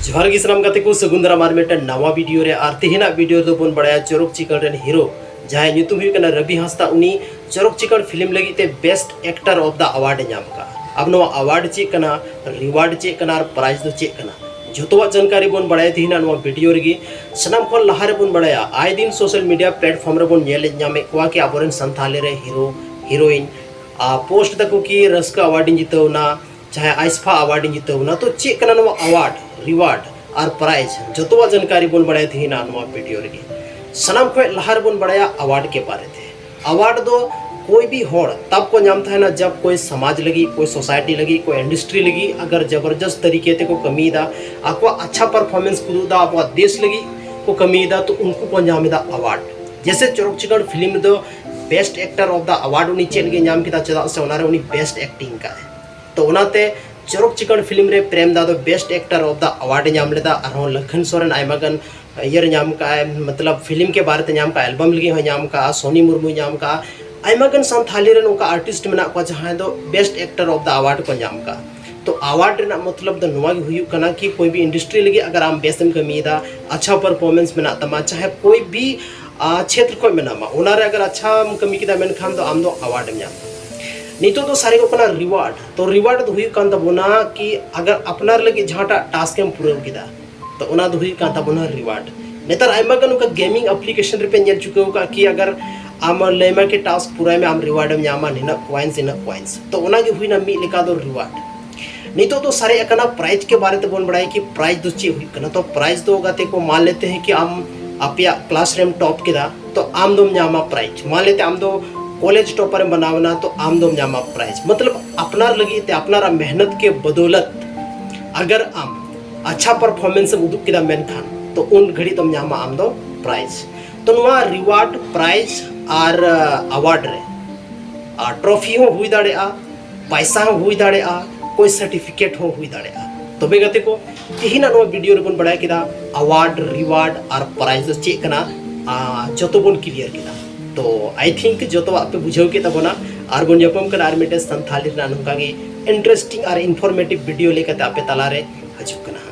जोहार गे सनाम गाते को सगुन दाराम आर मिटन नवा वीडियो रे आर तेहेना वीडियो दो बोन बड़ाया चोरक चिकन रेन हीरो जहां ᱧᱩᱛᱩᱢ हुई कना रवि हांसदा उनी चोरक चिकन फिल्म लगी ते best actor of the award नाम का अब नो अवार्ड चे कना रिवार्ड चे कना और प्राइज दो चे कना जोतवा जानकारी बोन बड़ाया तेहेना नो वीडियो रे सनाम खन लहारे बोन बड़ाया आए दिन सोशल मीडिया प्लेटफॉर्म रे बोन नेले नामे कोआ के आबोरेन संथाले रे हीरो हीरोइन पोस्ट तको की रस्का अवार्ड जितवना चाहे आइसफा अवार्ड जितवना तो चे कना नो अवार्ड रिवार्ड और प्राइज जोतवा जानकारी बोन बड़ाया तेहेना नो वीडियो रे सनाम खो लहार बोन बड़ाया अवार्ड के बारे थे अवार्ड दो कोई भी होड़ तब को नाम था ना जब कोई समाज लगी कोई सोसाइटी लगी कोई इंडस्ट्री लगी अगर जबरदस्त तरीके ते को कमी दा आपको अच्छा परफॉर्मेंस कुदा आपको देश लगी को कमी दा तो उनको को नाम दा अवार्ड जैसे चोरक चिकन फिल्म दो best actor of the award उनी चेल के नाम किदा चदा से उनारे उनी बेस्ट एक्टिंग का है तो उनाते चोरक चिकन फिल्म रे प्रेम दा दो best actor of the award नाम लेदा और लखन सोरेन आयमागन यर नाम का मतलब फिल्म के बारे नाम का एल्बम लगी हो नाम का सोनी मुर्मू नाम का आयमागन संथाली रे उनका आर्टिस्ट मेना को जहां दो best actor of the award को नाम का तो अवार्ड रे मतलब द नोवा हुई कना कि कोई भी इंडस्ट्री लगी अगर आम बेसम कमीदा अच्छा परफॉर्मेंस मेना तमा चाहे कोई भी क्षेत्र को मेनामा उनारे अगर अच्छा कमी किदा मेन खान दो आम दो अवार्ड में नितो तो सारे को कना रिवार्ड तो रिवार्ड दो हुई कान तबोना कि अगर अपनार लगी जहाटा टास्क एम पूरा किदा तो उना दो हुई कान तबोना रिवार्ड नेतर आयमागन उनका गेमिंग एप्लीकेशन रे पे नेल चुके का कि अगर आम लेमा के टास्क पूरा में आम रिवार्ड में नामा निना कॉइंस तो उना के हुई ना मी लेका दो रिवार्ड नितो तो सारे कना प्राइज के बारे ते बोन बड़ाई कि प्राइज दो चे हुई कना तो प्राइज दो गाते को मान लेते हैं कि आम आपया क्लास रेम टॉप किदा तो आम दो नामा प्राइज मान लेते आम दो कॉलेज टॉपर बनावना तो आम दो नामा प्राइज मतलब अपनार लगी ते अपनारा मेहनत के बदौलत अगर आम अच्छा परफॉर्मेंस उदुग किदा मेन खान तो उन घड़ी तुम नामा आम दो प्राइज तो नुआ रिवार्ड प्राइज और अवार्ड रे ट्रॉफी हो हुई दाड़े पैसा हो हुई दाड़े कोई सर्टिफिकेट हो हुई दाड़े तबे गते को तेहिना नो वीडियो रे बन बड़ाय किदा अवार्ड रिवार्ड और प्राइज चेक कना जतो बन क्लियर किदा तो आई थिंक जो आपे बुझाव के तबना और बन जपम कर आर मिटे संथाली ना नुका के इंटरेस्टिंग और इन्फॉर्मेटिव वीडियो लेकर आपे तलारे हजु कना।